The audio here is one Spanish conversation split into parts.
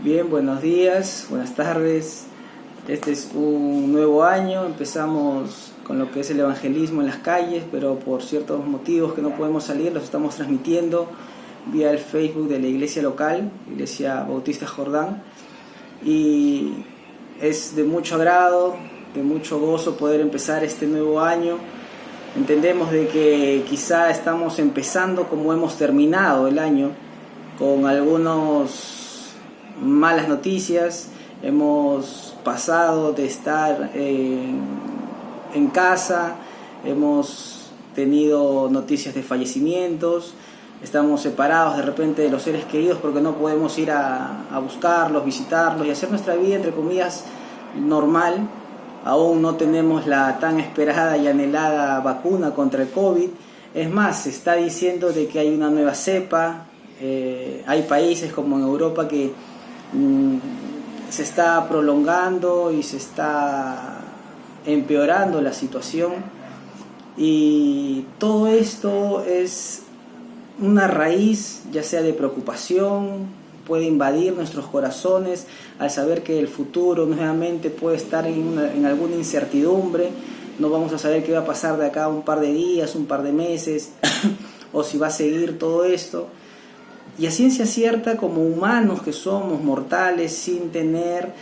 Bien, buenos días, buenas tardes. Este es un nuevo año, empezamos con lo que es el evangelismo en las calles, pero por ciertos motivos que no podemos salir, los estamos transmitiendo vía el Facebook de la iglesia local, Iglesia Bautista Jordán, y es de mucho agrado, de mucho gozo poder empezar este nuevo año. Entendemos de que quizá estamos empezando como hemos terminado el año, con algunos malas noticias. Hemos pasado de estar en casa, hemos tenido noticias de fallecimientos, estamos separados de repente de los seres queridos porque no podemos ir a buscarlos, visitarlos y hacer nuestra vida, entre comillas, normal. Aún no tenemos la tan esperada y anhelada vacuna contra el COVID. Es más, se está diciendo de que hay una nueva cepa. Hay países como en Europa que se está prolongando y se está empeorando la situación, y todo esto es una raíz ya sea de preocupación, puede invadir nuestros corazones al saber que el futuro nuevamente puede estar en alguna incertidumbre. No vamos a saber qué va a pasar de acá a un par de días, un par de meses o si va a seguir todo esto. Y a ciencia cierta, como humanos que somos mortales, sin tener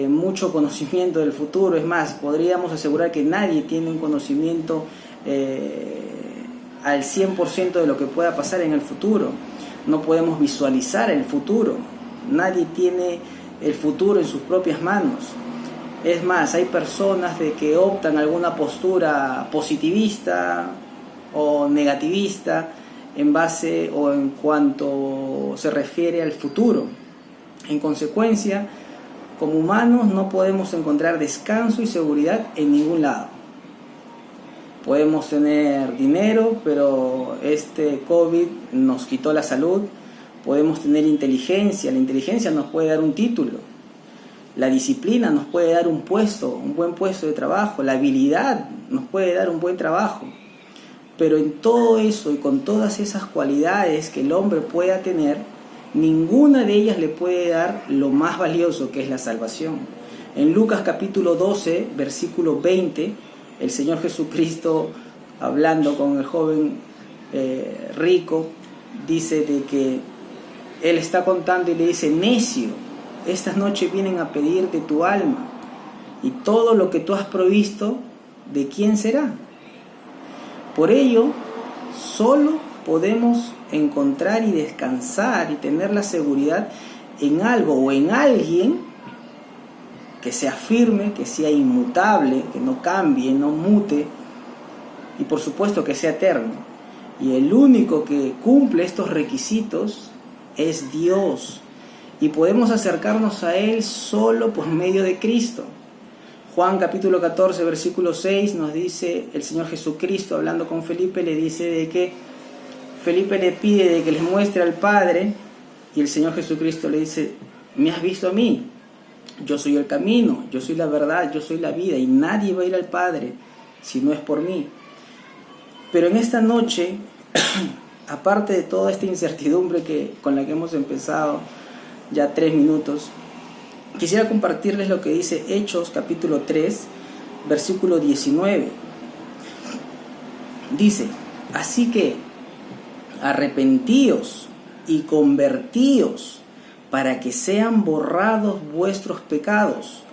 mucho conocimiento del futuro, es más, podríamos asegurar que nadie tiene un conocimiento al 100% de lo que pueda pasar en el futuro. No podemos visualizar el futuro. Nadie tiene el futuro en sus propias manos. Es más, hay personas de que optan alguna postura positivista o negativista en base o en cuanto se refiere al futuro. En consecuencia, como humanos no podemos encontrar descanso y seguridad en ningún lado. Podemos tener dinero, pero este COVID nos quitó la salud. Podemos tener inteligencia, la inteligencia nos puede dar un título. La disciplina nos puede dar un buen puesto de trabajo. La habilidad nos puede dar un buen trabajo. Pero en todo eso y con todas esas cualidades que el hombre pueda tener, ninguna de ellas le puede dar lo más valioso, que es la salvación. En Lucas capítulo 12, versículo 20, el Señor Jesucristo, hablando con el joven rico, dice de que Él está contando y le dice: necio, esta noche vienen a pedirte tu alma, y todo lo que tú has provisto, ¿de quién será? Por ello, solo podemos encontrar y descansar y tener la seguridad en algo o en alguien que sea firme, que sea inmutable, que no cambie, no mute, y por supuesto que sea eterno. Y el único que cumple estos requisitos es Dios, y podemos acercarnos a Él solo por medio de Cristo. Juan capítulo 14, versículo 6 nos dice el Señor Jesucristo, hablando con Felipe, le dice de que Felipe le pide de que les muestre al Padre, y el Señor Jesucristo le dice: ¿me has visto a mí? Yo soy el camino, yo soy la verdad, yo soy la vida, y nadie va a ir al Padre si no es por mí. Pero en esta noche, aparte de toda esta incertidumbre con la que hemos empezado ya 3 minutos, quisiera compartirles lo que dice Hechos capítulo 3, versículo 19. Dice: así que arrepentíos y convertíos para que sean borrados vuestros pecados,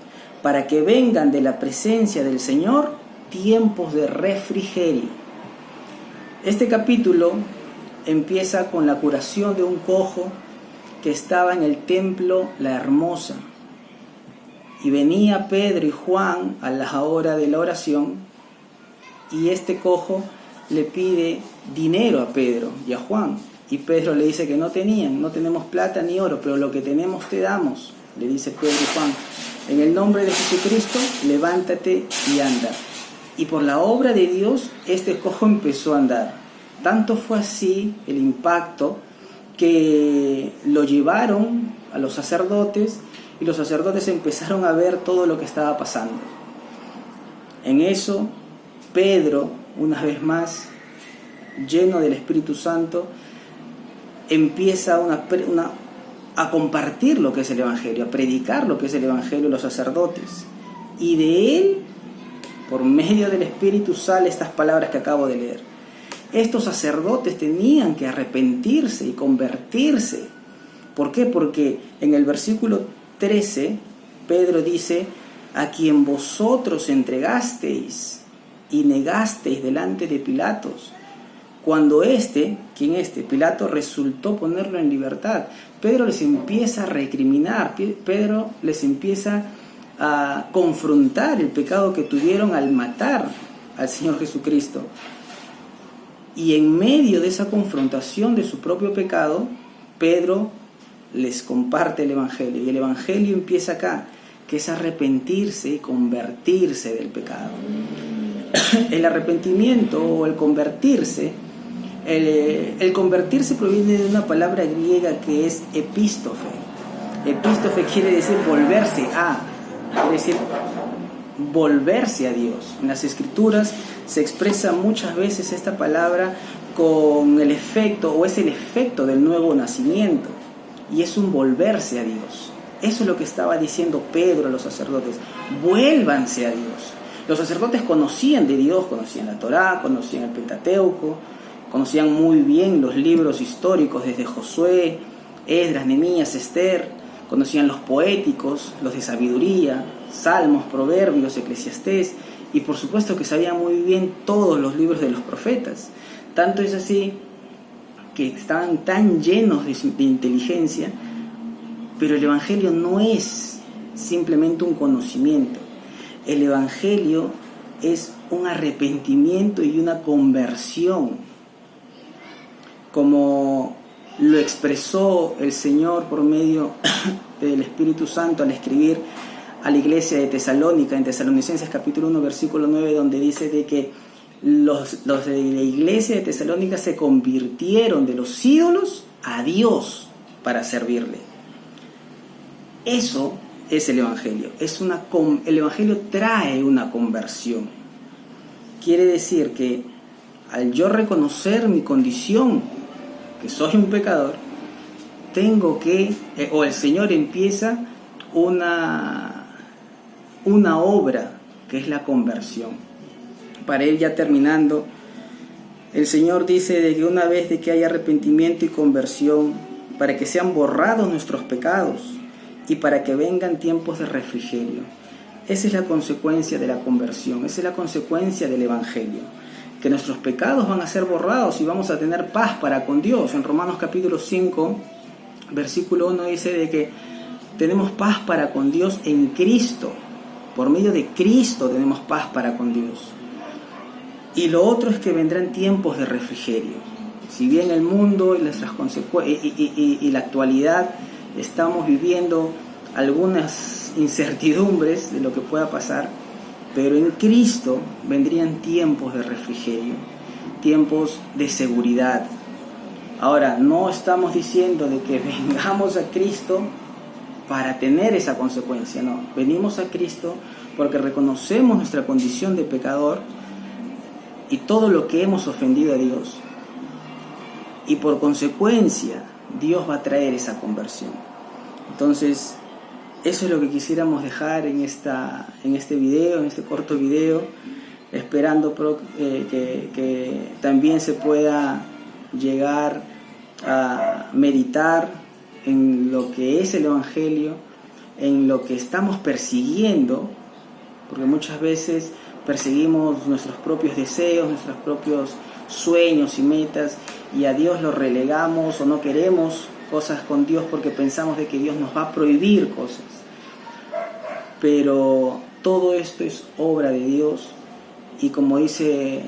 para que vengan de la presencia del Señor tiempos de refrigerio. Este capítulo empieza con la curación de un cojo que estaba en el templo La Hermosa. Y venía Pedro y Juan a la hora de la oración, y este cojo le pide dinero a Pedro y a Juan. Y Pedro le dice que no tenemos plata ni oro, pero lo que tenemos te damos. Le dice Pedro y Juan: en el nombre de Jesucristo, levántate y anda. Y por la obra de Dios, este cojo empezó a andar. Tanto fue así el impacto que lo llevaron a los sacerdotes, y los sacerdotes empezaron a ver todo lo que estaba pasando. En eso, Pedro, una vez más, lleno del Espíritu Santo, empieza a compartir lo que es el Evangelio, a predicar lo que es el Evangelio los sacerdotes. Y de él, por medio del Espíritu, salen estas palabras que acabo de leer. Estos sacerdotes tenían que arrepentirse y convertirse. ¿Por qué? Porque en el versículo 13, Pedro dice: a quien vosotros entregasteis y negasteis delante de Pilatos, cuando Pilato resultó ponerlo en libertad. Pedro les empieza a recriminar, Pedro les empieza a confrontar el pecado que tuvieron al matar al Señor Jesucristo. Y en medio de esa confrontación de su propio pecado, Pedro les comparte el Evangelio. Y el Evangelio empieza acá, que es arrepentirse y convertirse del pecado. El arrepentimiento o el convertirse, el convertirse proviene de una palabra griega que es epístofe. Epístofe quiere decir volverse a, quiere decir volverse a Dios. En las Escrituras se expresa muchas veces esta palabra con el efecto, o es el efecto del nuevo nacimiento, y es un volverse a Dios. Eso es lo que estaba diciendo Pedro a los sacerdotes: vuélvanse a Dios. Los sacerdotes conocían de Dios, conocían la Torá, conocían el Pentateuco, conocían muy bien los libros históricos desde Josué, Esdras, Nehemías, Esther, conocían los poéticos, los de sabiduría, Salmos, Proverbios, Eclesiastés, y por supuesto que sabían muy bien todos los libros de los profetas. Tanto es así que estaban tan llenos de inteligencia. Pero el Evangelio no es simplemente un conocimiento. El Evangelio es un arrepentimiento y una conversión, como lo expresó el Señor por medio del Espíritu Santo al escribir a la iglesia de Tesalónica, en Tesalonicenses capítulo 1, versículo 9, donde dice de que los de la iglesia de Tesalónica se convirtieron de los ídolos a Dios para servirle. Eso es el Evangelio. El Evangelio trae una conversión. Quiere decir que al yo reconocer mi condición, que soy un pecador, el Señor empieza una obra que es la conversión. Para ir ya terminando, el Señor dice de que una vez de que haya arrepentimiento y conversión, para que sean borrados nuestros pecados y para que vengan tiempos de refrigerio. Esa es la consecuencia de la conversión, esa es la consecuencia del Evangelio, que nuestros pecados van a ser borrados y vamos a tener paz para con Dios. En Romanos capítulo 5, versículo 1 dice de que tenemos paz para con Dios en Cristo. Por medio de Cristo tenemos paz para con Dios. Y lo otro es que vendrán tiempos de refrigerio. Si bien el mundo y la actualidad estamos viviendo algunas incertidumbres de lo que pueda pasar, pero en Cristo vendrían tiempos de refrigerio, tiempos de seguridad. Ahora, no estamos diciendo de que vengamos a Cristo para tener esa consecuencia, no. Venimos a Cristo porque reconocemos nuestra condición de pecador y todo lo que hemos ofendido a Dios. Y por consecuencia, Dios va a traer esa conversión. Entonces, eso es lo que quisiéramos dejar en este video, en este corto video, esperando que también se pueda llegar a meditar en lo que es el Evangelio, en lo que estamos persiguiendo, porque muchas veces perseguimos nuestros propios deseos, nuestros propios sueños y metas, y a Dios lo relegamos o no queremos cosas con Dios porque pensamos de que Dios nos va a prohibir cosas. Pero todo esto es obra de Dios, y como dice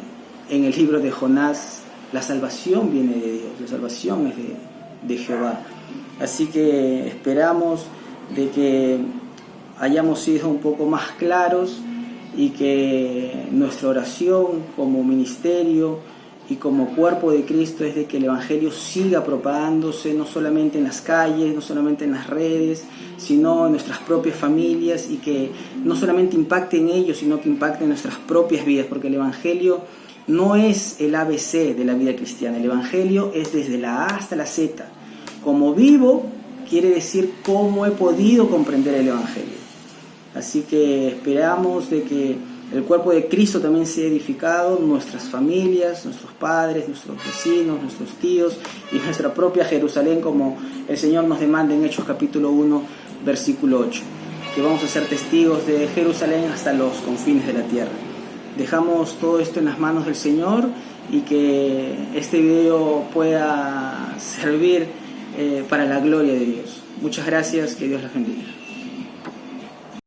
en el libro de Jonás, la salvación viene de Dios, la salvación es de Jehová. Así que esperamos de que hayamos sido un poco más claros y que nuestra oración como ministerio y como cuerpo de Cristo es de que el Evangelio siga propagándose, no solamente en las calles, no solamente en las redes, sino en nuestras propias familias, y que no solamente impacte en ellos, sino que impacte en nuestras propias vidas, porque el Evangelio no es el ABC de la vida cristiana. El Evangelio es desde la A hasta la Z. Como vivo, quiere decir cómo he podido comprender el Evangelio. Así que esperamos de que el cuerpo de Cristo también sea edificado, nuestras familias, nuestros padres, nuestros vecinos, nuestros tíos y nuestra propia Jerusalén, como el Señor nos demanda en Hechos capítulo 1, versículo 8, que vamos a ser testigos de Jerusalén hasta los confines de la tierra. Dejamos todo esto en las manos del Señor y que este video pueda servir para la gloria de Dios. Muchas gracias, que Dios los bendiga.